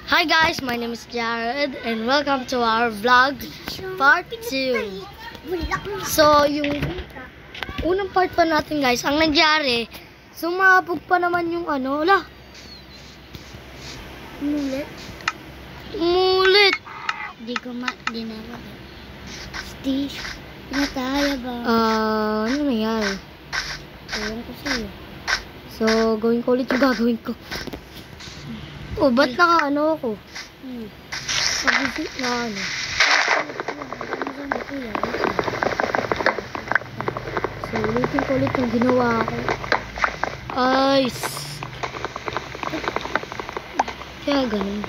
Hi guys, my name is Jared and welcome to our vlog part 2. So, yung unang part pa natin guys, ang nangyari, sumabog pa naman yung wala. Umulit. Di na ako. Steve, pinataya ba? Ano nangyari? Ewan ko sa'yo. So, gawin ko ulit yung gagawin ko. Oh, ba't naka ako? Pag-isip na So, ulitin ko ulit yung ginawa ko. Kaya ganun.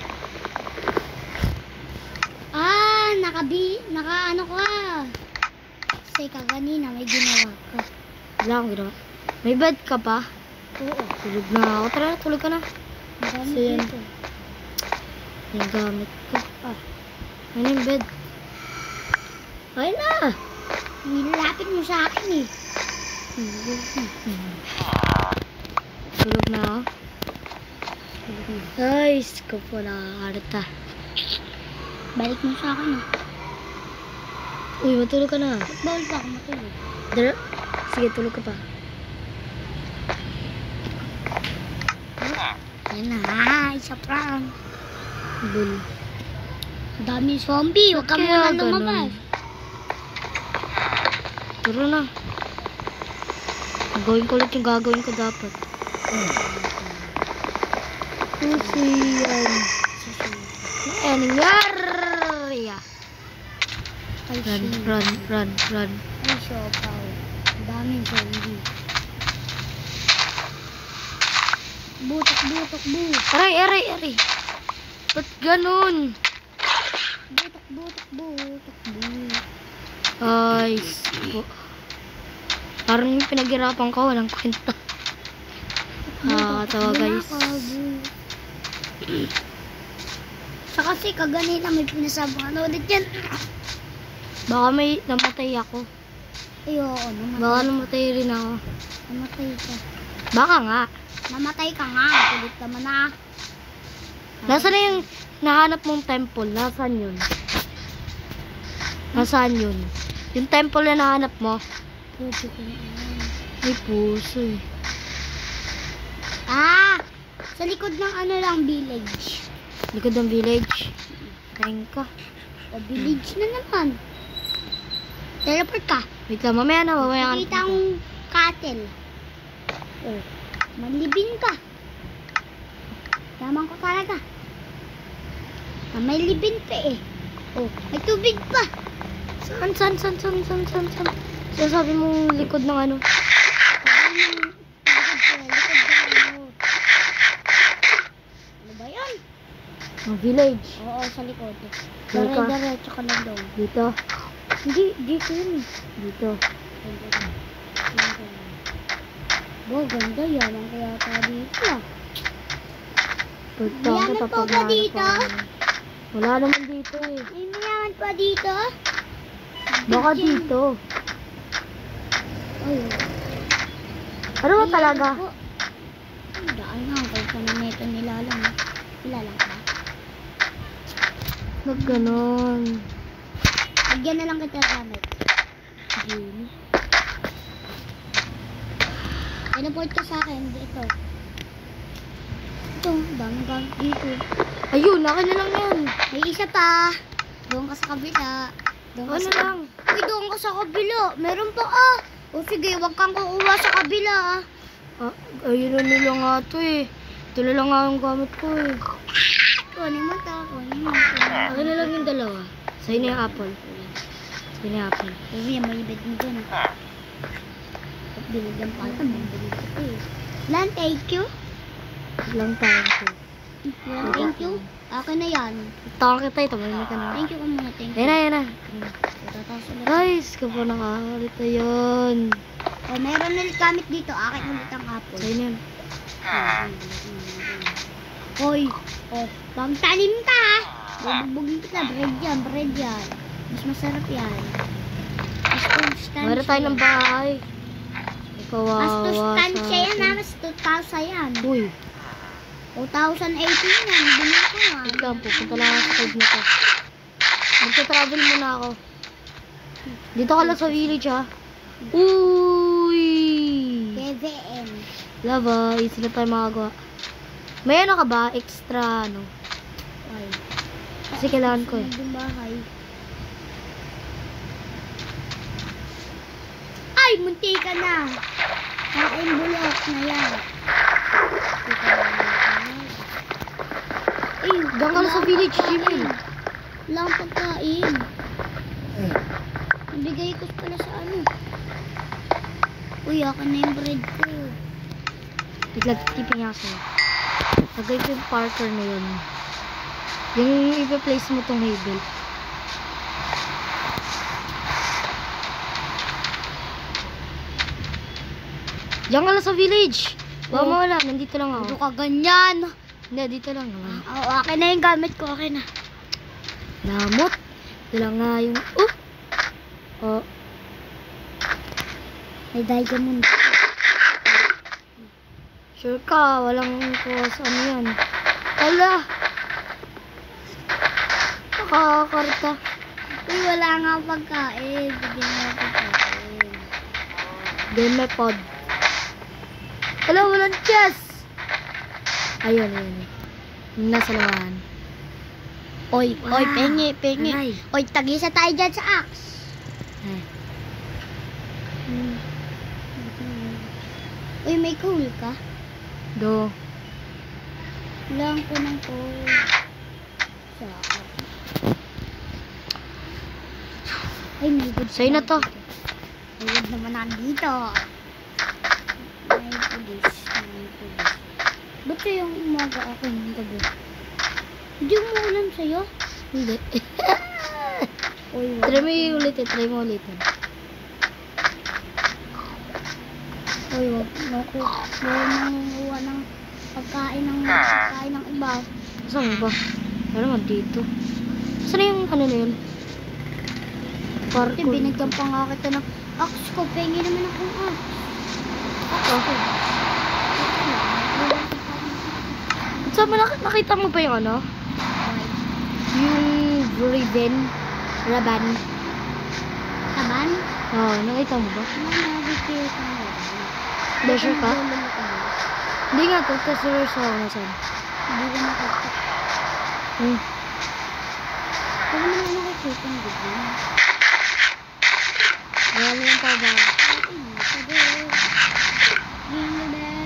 Naka-ano ka. Kasi kanina may ginawa ka. Wala akong ginawa. May bed ka pa? Oo. Tulog na ako. Tara, tulog ka na. Ang So, yan. May gamit ko. Ano yung bed? Ay na! Nilapit mo sa akin eh. Tulog na ako. Ay, ko po nakakarita. Balik mo sa akin eh. Uy, matulog ka na. Bawal pa ako matulog. Dara? Sige, tulog ka pa. Yan na, isa prank. Bull. Dami zombie, huwag ka Kaya muna lumabas. Turo na. Gagawin ko ulit yung gagawin ko dapat. Susi yan. Nangyari. Run. Ay, siopaw. Daming zombie. Butok. Aray. Ba't ganun? Butok. Ay, parang yung pinaghirapan ko, walang kwenta. Tawa guys. Sa kasi kaganina may pinasabang ulit yan. Baka may namatay ako. Ayoko, Baka namatay rin ako. Namatay ka. Baka nga. Namatay ka nga. Kulit ka man ah. Nasaan na yung nahanap mong temple? Nasaan yun? Nasaan yun? Yung temple na nahanap mo? Puso ko na. May puso eh. Sa likod ng village. Likod ng village. Kain ka. O village na naman. Teleport ka. Wait lang, mamaya na. Nakita ang cattle. Oh, manlibin ka. Tamang ko talaga. May libin pa eh. Oh, may tubig pa. Saan? Sabi mong likod ng ano? Ano ba yan? Ang village. Oo, sa likod. Dito. Diretso ka lang daw. Dito. Hindi, dito yun. Dito. Wow, ganda yan. Ang kaya ka dito ah. Mayaman pa ba dito? Wala naman dito eh. May mayaman pa dito? Baka dito. Ay, Ano ba talaga? daan nga. Kung saan na neto nilalang. Nilalang ka? Huwag ganon. Lagyan na lang kita gamit. Teleport ka sa akin. Dito. Ito, daming gamit dito. Ayun, akin na lang yan. May isa pa. Doon ka sa kabila. Ano lang? Uy, doon ka sa kabila. Meron pa ah. O sige, huwag kang kukuha sa kabila ah. Ayun na nila nga to eh. Ito na lang nga ang gamit ko eh. Kunin mo to. Akin na lang yung dalawa. Sa'yo na yung apple. Sa'yo na yung apple. Sabi niya, may ibig mo dyan ah. At binigyan pa ito. May ibig ito eh. Lan, thank you. Lang tayo ko. Lan, thank you. Akin na yan. Taka kita ito. May ka na. Thank you ka muna, thank you. Ayan na. Tataas ulit. Guys, kapag nakakalita yun. O, meron ulit gamit dito. Akin ulit ang apple. Sa'yo na yun. Hoy, pang tanim ka ha. Bubugbugin kita, bread yan. Mas masarap yan. Mas sustansya. Meron tayo ng bahay. Mas Kawawa sustansya yan ha. sa atin. Mas tutalsa yan. Uy. 2018 yan. Binili ko nga. Wait lang, pupunta lang ako sa side na to. Magta-travel muna ako. Dito ka lang sa village, ha? Uy! KVM. Lava, easy na tayo makagawa. May ano ka ba? Extra, ano? Ay. Kasi kailangan ko, eh. Yung bahay. Ay, munti ka na. Kain bulok na yan. Ay, Diyan ka lang sa village, Jimmy. wala akong pagkain. Nabigay ko pala sa ano. Uy, akin na yung bread ko. Naglag-tipin niya ako sa'yo. Lagay ko yung Parker na yun. Yung ipa-place mo tong Havel. Diyan ka lang sa village. Baka Oh. mawala. Nandito lang Ano ako. ka ganyan? Hindi, dito lang naman. Oo, akin na yung gamit ko. Akin na. Lamot. Dala nga yung... Oh. May diamond. Sure ka. Walang kuha sa ano yan. Ala. Nakakarta. Uy, wala nga akong pagkain. Bigyan mo ako pagkain. Then may pod. Wala, walang chest. Ayun, ayun. Yung nasa lawan. Oy, oy, pengi, pengi. Aray. Oy, tagisa tayo dyan sa axe. Ay. Uy, may coal ka? Do. Wala ko ng coal. Sa ay, may good. Sa'yo na to. May good naman nandito. May pulis. May pulis. Ba't yung umaga ako ng gabi? Hindi umuulan sa'yo? Hindi. Uy, Try mo yung ulitin. Try mo ulitin. Uy, wag nangunguha ng pagkain ng iba. Saan ba? Ano naman dito? Saan yung ano na yun? Kasi Parkour. binigyan pa nga kita ng axe ko. Pengi naman akong axe. So, nakita mo ba yung ano? Yung Raven. Raban. Taban? Oo, nakita mo ba? Ano na-repair ka nga? Pleasure ka? Hindi nga, pagka-search ako nasan. Hindi ko nakita. Hmm. Pero naman nakikita ng gusto. Wala mo yung taba.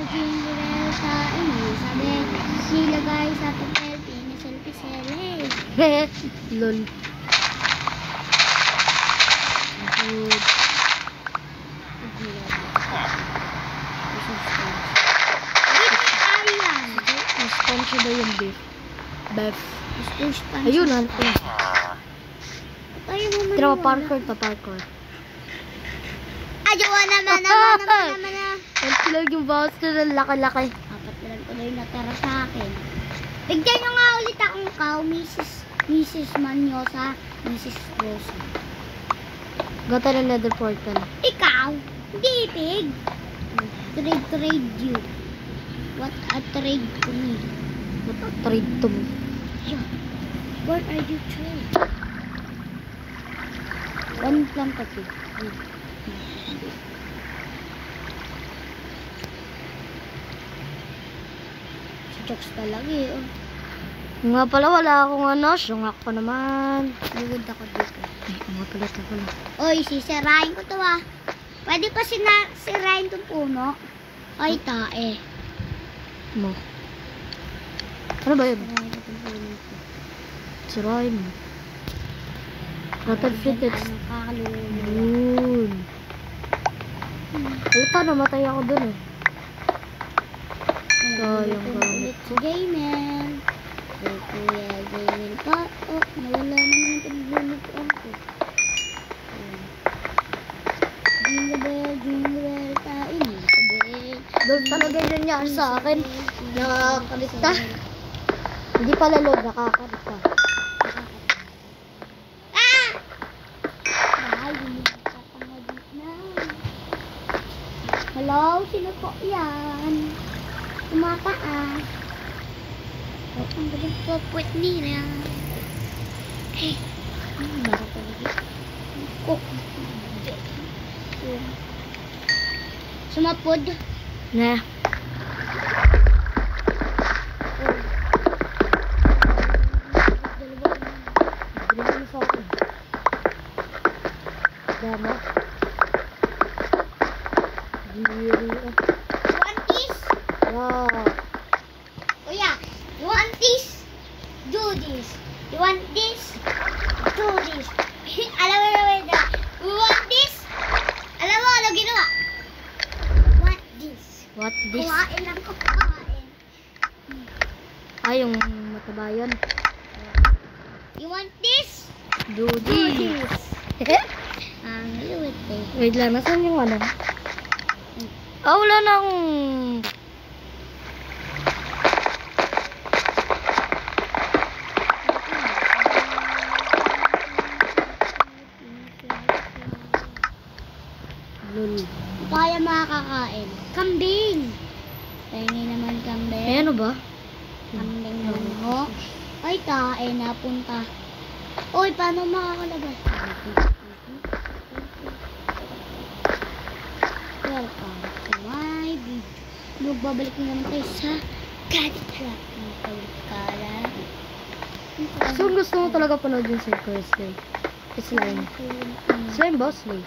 Jingle bell sa Elizabeth. Silagay sa papel, piniselpisele. Lol. Good. Mas pancho daw yung beef. Beef. Ayun, ano to? Tayo mo man. Tira mo, parkour pa, parkour. Ayaw naman. Pancho lang yung boss na laki-laki. Apat na lang tuloy na tara sa akin. Bigyan nyo nga ulit akong cow, Mrs. Manyosa, Mrs. Rosa. Gata ng nether portal. Ikaw, hindi pig. Trade you. What a trade to me. Trade to me. Yeah. What are you trade? One lang pati. Si Jokes talaga eh. Oh. Nga pala, wala akong ano. Sungak pa naman. Lugod ako dito. Ay, nga pala, ito pala. Oy, sisirain ko to ah. Pwede pa sirain tong puno. Ay, tae. Mo. Ano ba yun? Sirain ko tong puno ko. Sirain mo. Rotten footage. Nakakalulula. Yun. Alita, namatay ako dun eh. Sayang ba? Ulit si Jaymel. Kay Kuya Jaymel pa. Oh, nawala naman yung paglulutuan ko. Jingle bell, tain. Doon talaga yun nangyari sa akin. Nakakalita. Hindi pala load, nakakalita. Ah! Ay, nakakangagit na. Hello, sino po yan? Tumataas. Ang galing po puwet nila. Hey. Meron talaga. Cook. Sumapod. Na. Bili mo sa akin. Dama. Diri. You want this? Wow. Kuya, you want this? Do this. You want this? Do this. Alam mo naman na. You want this? Alam mo, ano ginawa? Want this. What this? Kuhain lang ko, kuhain. Ay, yung matabayan. You want this? Do Do this. this. Ang liwit eh. Wait lang, nasan yung ano? Ah, wala na akong... Lul. Kaya makakain. Kambing. Tayo naman kambing. Ay, ano ba? Kambing mo. Ay, kain na punta. Uy, paano makakalabas? Welcome to my video. Magbabalik na naman tayo sa cat trap ng Kala. So, gusto mo talaga panood yung Circle Slay? Slime. Slime ba? Slay?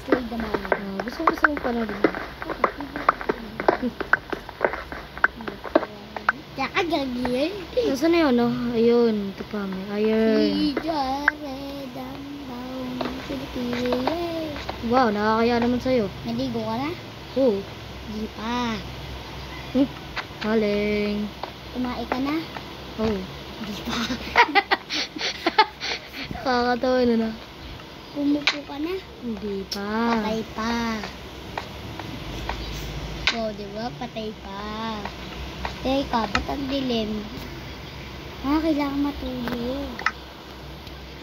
Slay the man. Gusto mo panood yun. Tsaka gagawin. Nasaan na yun, no? Ayun, ito pa, may iron. Si Jared ang baong Pilipili. Wow, nakakaya naman sa'yo. Naligo ka na? Oh, Di pa. haling. Kumain ka na? Oh, Di pa. nakakatawa na. Pumupo ka na? Hindi pa. Patay pa. O, di ba? Patay pa. Teka, ba't ang dilim? Kailangan matulog.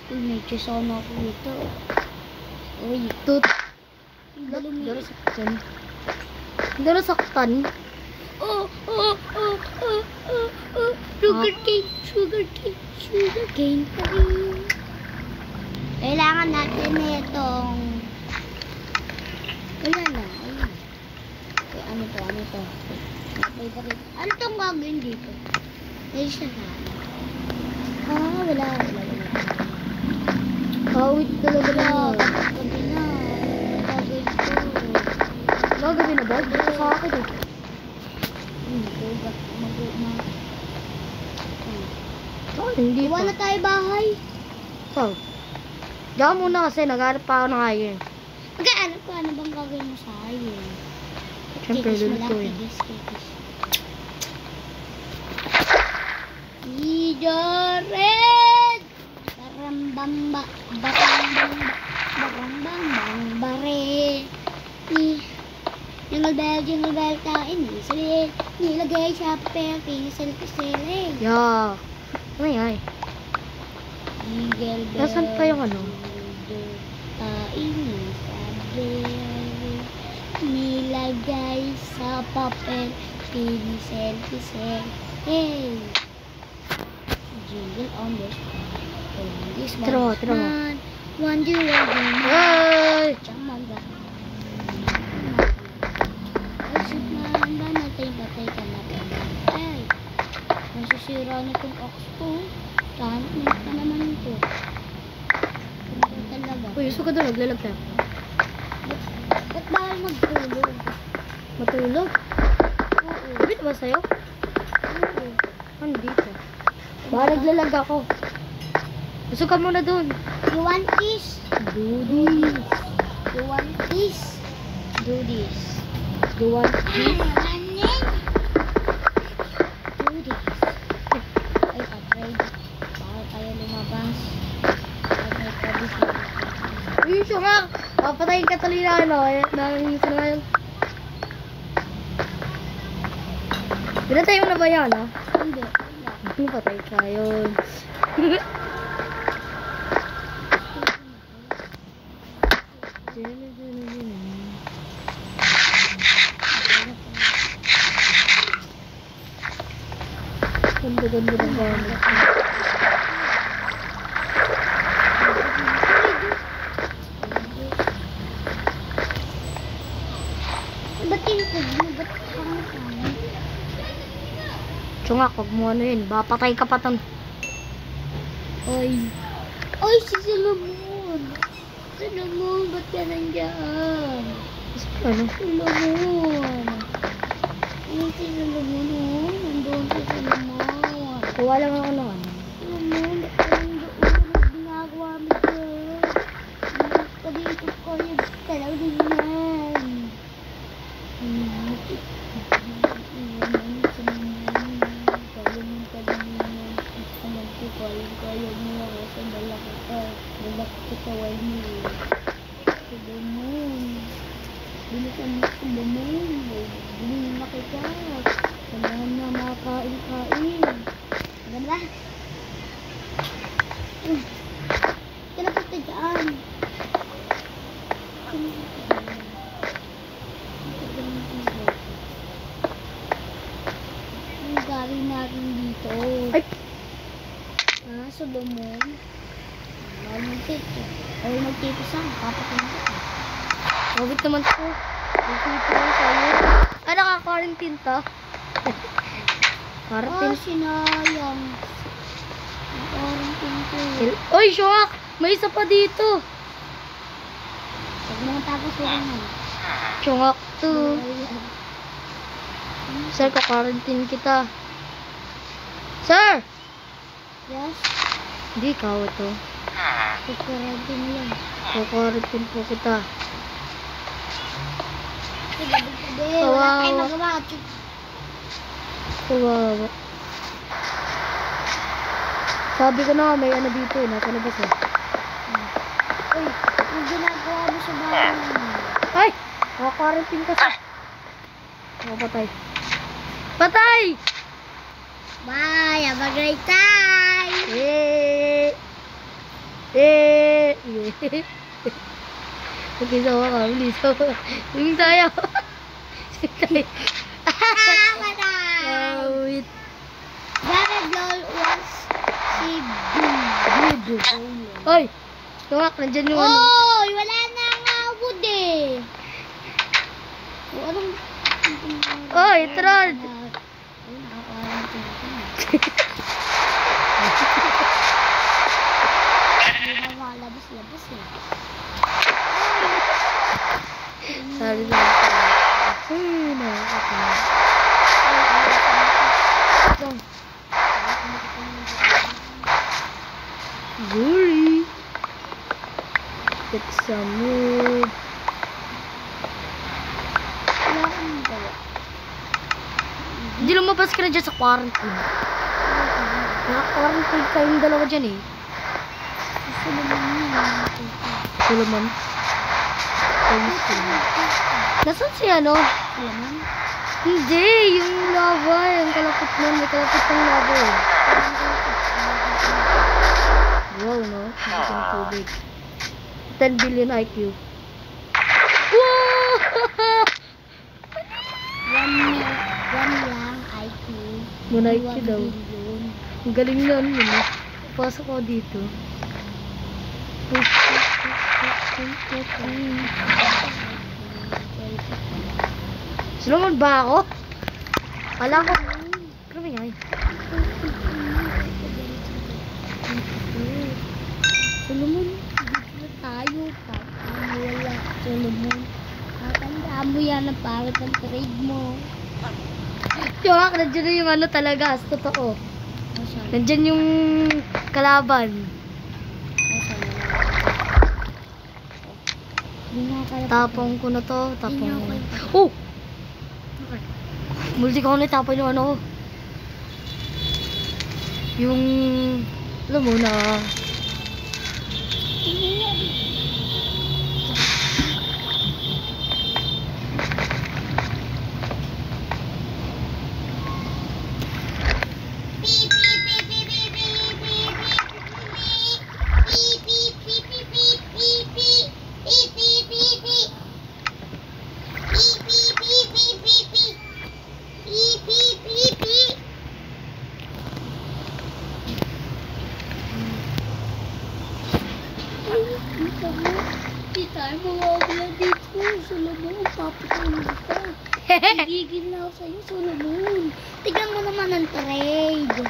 Uy, medyo sono ako dito. Uy, Tut. dalumi. Daro saktan. Daro saktan. Sugar cane, sugar cane, sugar cane pa rin. Kailangan natin itong... Wala na, ayun. Okay, ano to? Ano tong gagawin dito? Ayun siya na. Wala. Kawit talaga na. Gabi na. Gagawin ko. Gagabi na ba? Dito sa akin eh. Hindi Iwan na pa. tayo bahay. Oh. Diyan muna kasi naghanap pa ako ng iron. Ano bang gagawin mo sa akin? Siyempre, Kikis mo lang, lulutuin. kikis. Ijored! Barambamba, barambambang, bare. Jingle bell, kain, isilin. Nilagay sa papel, pinisil. Yeah. Ay, ay. Jingle bell. Nasaan pa yung ano? Kain, sabi. Nilagay sa papel, pinisil. Hey! Jingle on the spot. This Tro. One you are Ay! Chamaga. Ay, sugman ba natin patay ka na ba? Ay! Masisira na itong ox ko. Saan pa naman ito? Ano talaga? Uy, gusto ko doon. Naglalag tayo. Ba't bawal magtulog? Matulog? Oo. Bit ba sa'yo? Oo. Ano dito? Baka naglalag ako. Gusto ka muna doon. You want this? Do this. You want this? Do this. You want this? Running. Do this. Ay, afraid. Bawal tayo lumabas. Ay, pwede sa Uy, siya nga. Papatayin ka tuloy na ano. Nanginginis na ngayon. Pinatay mo na ba yan, ha? Hindi. Patay ka yun. ganda ng gamit. Ba't tinipid mo? Ba't pangit naman? Tsungak, huwag mo ano yun. Bapatay ka pa tan. Oy. Oy, si Solomon. Solomon, ba't ka nandiyan? Ano? Solomon. Ayun si Solomon, oh. Nandun si Solomon. Kuha lang ako ng ano. Solomon, ba't ka nandoon? Ano ginagawa mo dyan? Ba't ka dito ko yung talagang kaya mo ako sa malaki ka. Malaki kita wala mo. Solomon. Bilisan mo Solomon. Bilisan mo kita. Kailangan na makain-kain. Maganda ba? Kalapit ka dyan. Ang gawin natin dito. Ay! Solomon. Magtito. Ay, magtito saan? Papatin ko. Mabit naman ito. Magtito lang sa'yo. Ah, naka-quarantine to. Quarantine. Sinayang. Quarantine ko. Oy, Shok! May isa pa dito. Huwag mo tapos lang mo. Shok to. Sir, ka-quarantine kita. Sir! Yes? Hindi, ikaw ito. Quarantine lang. Ka-quarantine po kita. Wala kayo magawa. Kawawa. Sabi ko na may ano dito eh. Nasa labas eh. Uy, ang ginagawa mo sa bahay namin. Ay! Ka-quarantine ka sa. Patay. Patay! Bye! Have a great time! Eh! Eh! Mag-isawa ka. Mag-isawa ka. Sing tayo. Sing tayo. Wait. Jared Lol was si Good. Hoy! Tumak, nandyan yung ano. Oy! Wala na nga wood eh! O, anong... Oy, Trod! Labas eh. Sorry lang. Ay, nakakatawa. Guri. Get some mood. Wala akong magawa. Hindi lumabas ka na dyan sa quarantine. Naka-quarantine kayong dalawa dyan eh. Solomon. Nasaan si ano? Solomon? Hindi, yung lava, yung kalapit nun, may kalapit ng lava eh. Wow, no? Hindi ng tubig. 10 billion IQ. Wow! One lang IQ. Muna IQ daw. Billion. Ang galing nun, yun eh. Pasok ako dito. Solomon ba ako? Wala ko. Grabe nga eh. Solomon, dito na tayo. Wala, Solomon. Matandaan mo yan ang pangit ng trade mo. Tiyak, nandiyan na yung ano talaga. Totoo. Nandiyan yung kalaban. Tapong ko na to. Tapong ko na. Oh! Multi ko na tapon yung ano. Yung... Alam mo na. Kita mo. Di tayo mawawala dito. Solomon, papatayin ka. Gigil na ako sa'yo, Solomon. Tignan mo naman ang trade.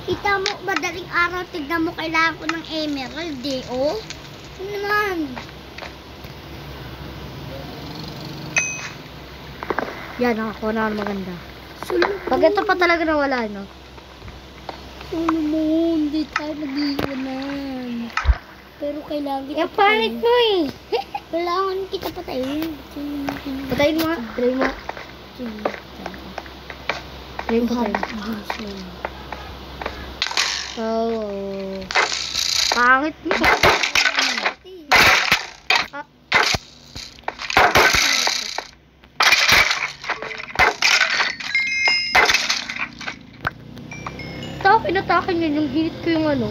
Kita mo, madaling araw, tignan mo, kailangan ko ng emerald eh, oh. Ano naman? Yan, nakakuha na ako ng maganda. Solomon. Pag ito pa talaga nawala, no? Solomon, di tayo mag-iwanan. Pero kailangan kita Yung pangit mo eh. Kailangan kita patayin. Patayin mo nga. Try mo. Try mo patayin. Oh. Pangit mo. Ah. Ito, pinatakin yun. Yung hinit ko yung ano.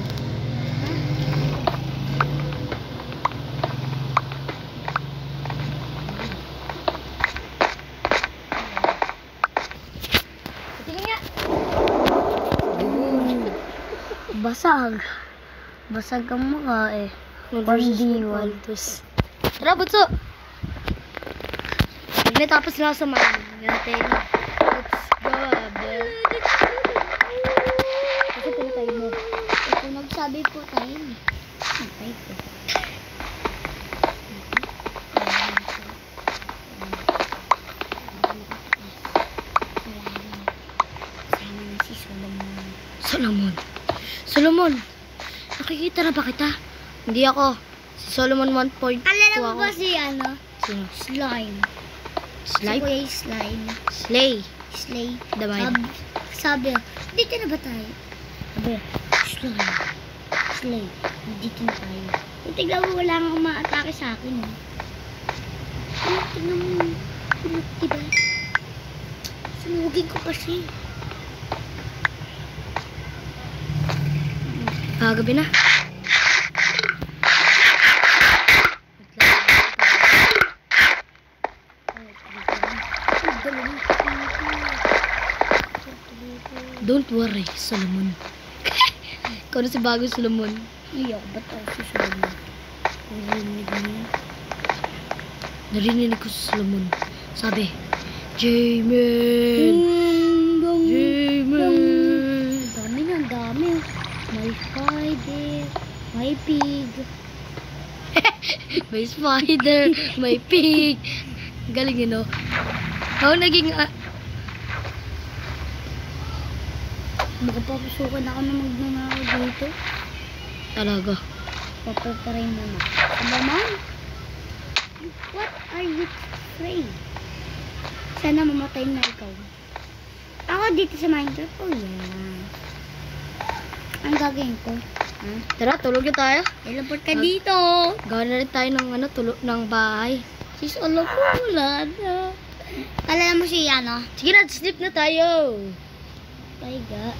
Tingnan nga. Basag. Basag ang mukha eh. Pandiwan. Tara, butso! Pag natapos na ako sa mali natin, let's go, abel. Kasi pinatay mo. Ito nagsabi po tayo. Patay ko. Si Solomon. Solomon. Solomon! Nakikita na ba kita? Hindi ako. Si Solomon 1.2 Alala mo ako. ba si ano? Sino? Slime. Slime? Si Kuya Slime. Slay. Slay. Damay. Sabi, dito na ba tayo? Sabi, Slime. Slay. Dito na tayo. Kung tignan mo, wala nga umaatake sa akin. Eh. Tignan mo. Diba? Sunugin ko pa siya. Gabi na. Don't worry, Solomon. Ikaw na si bagong Solomon. Iyak, ba't ako si Solomon? Narinig niya. Narinig ko si Solomon. Sabi, Jamin! Jamin! Dami na, dami. May spider, may pig. May spider, may pig. Galing yun, no? Ako naging... Makapapasukan ako na magnanakaw dito. talaga. Papaparay mo na. Solomon? What are you afraid? Sana mamatay na ikaw. Ako dito sa Minecraft. Oh, yeah. Ang gagawin ko? Ha? Tara, tulog na tayo. Teleport ka dito. Gawa na rin tayo ng ano, tulog ng bahay. Sis, alam ko, wala na. Alala mo si ano? Sige na, sleep na tayo. Paiga.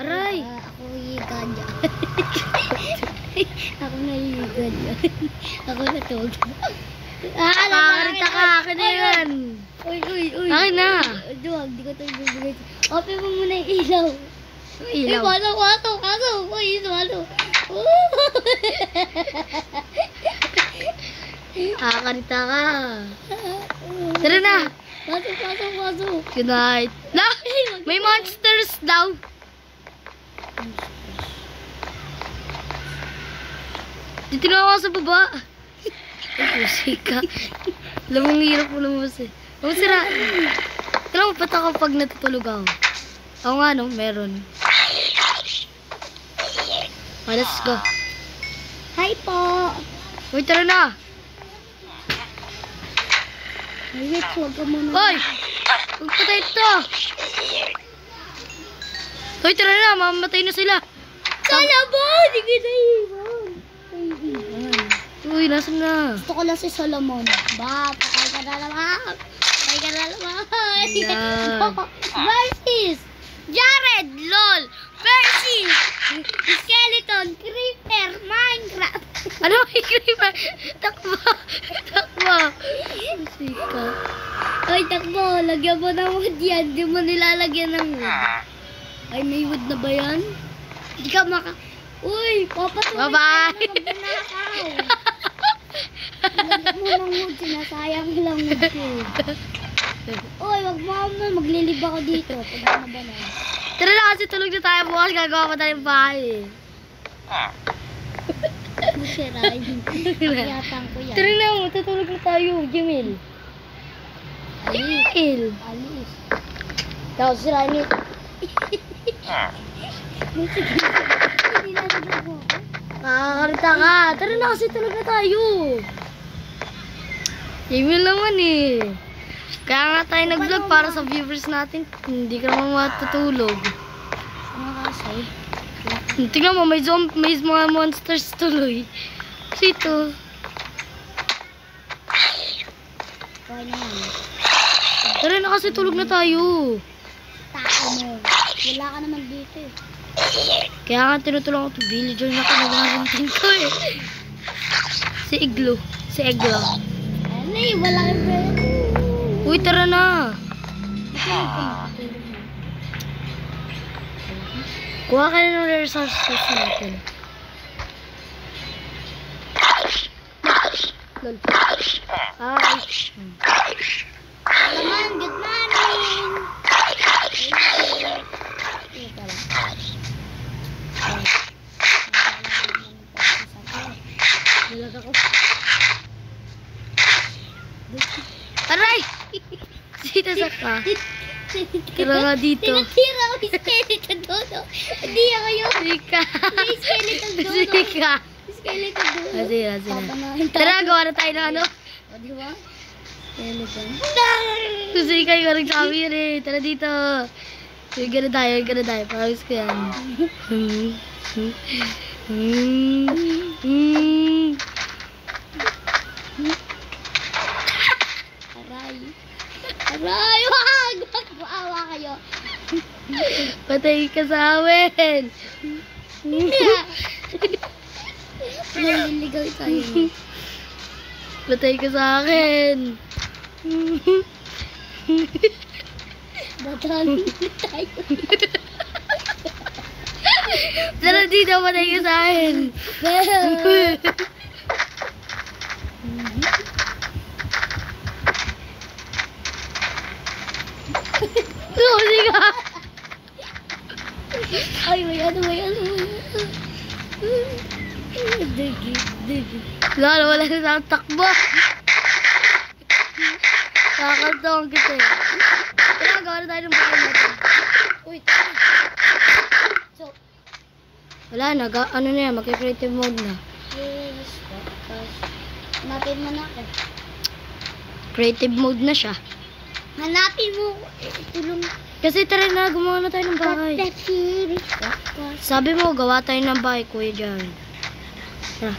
Aray! Ako higa dyan. Ako nahihiga dyan. Ako natulog. Nakakarita ka, akin na yan. Uy. Akin na. Duwag, di ko ito ibibigay. Open mo muna yung ilaw. Ilaw. Kaso. Uy, walo. Nakakarita ka. Tara na. Pasok. Good night. La! May monsters daw. Dito na ako sa baba. Ay, pusika. Alam mo, ang hirap mo lumabas eh. Ang sira. Alam mo, ba't ako pag natutulog ako? Oo nga, no? Meron. Okay, let's go. Hi po. Uy, tara na. Wait, huwag ka muna. Hoy! Huwag patay ito. Hoy, tara na. Mamamatay na sila. Solomon! Hindi kita iwan. Uy, nasan na? Gusto ko lang si Solomon. Patay ka na naman. Yan. Versus Jared, LOL. Versus Skeleton, Creeper, Minecraft. Ano? Creeper? Takbo. Pusika. Ay, takbo. Lagyan mo ng wood yan. Di mo nilalagyan ng wood. Ay, may wood na ba yan? Di ka Uy, papatuloy Bye-bye. tayo na magnanakaw. Ilagay mo ng wood, sinasayang lang wood ko. Uy, wag mo ako, maglilib ako dito. Pag ano ba na? Tara na kasi tulog na tayo bukas. Gagawa pa tayong bahay. Masirayin. Yatang ko yan. Tara na, matutulog na tayo. Jamil. Jamil. Alis. Tapos sirain niyo. Hindi na nagagawa ko. Nakakarita ka. Tara na kasi tulog na tayo. Jamil naman eh. Kaya nga tayo nag-vlog para sa viewers natin. Hindi ka naman matutulog. Ano kasi? Tingnan mo, may mga monsters tuloy. Kasi ito. Okay na yan. Tara na kasi tulog na tayo. Tako mo. Wala ka naman dito eh. Kaya nga tinutulungan ko ito. Villager na kinagamit ko eh. Si Iglo. Si Eglo. Ano eh, wala kang pwede. Uy, tara na. Kuha ka na ng resources natin. Lol. Hi. Alaman, good morning. Ito lang. Nilag ako. Aray! Sita sa ka. Tara nga dito. Tinatira ko yung skeleton dodo. Hindi ako yung Sika. skeleton dodo. Sika. Skeleton dodo. Sige. Papanahin tayo. Tara, gawa na tayo ng ano. O, di ba? Skeleton. Sika yung karang sabi rin. Tara dito. Gana tayo. Promise ko yan. Aray. Aray, wag! Wag, maawa kayo. Patay ka sa amin. Naliligaw tayo. Patay ka sa akin. Dadalhin tayo. Tara dito, patay ka sa akin. Susi ka. Ay, may ano. Digi. Lalo, wala na akong takbo. Kakantong kita eh. Tara, gawa na tayo ng bahay natin. Uy, tara. So, Wala na, ano na yan, mag-creative mode na. yes, tapos, hanapin mo na ako. Creative mode na siya. Hanapin mo. Tulong. Kasi tara na, gumawa na tayo ng bahay. Tapos, Sabi mo, gawa tayo ng bahay, Kuya Jared. Tara.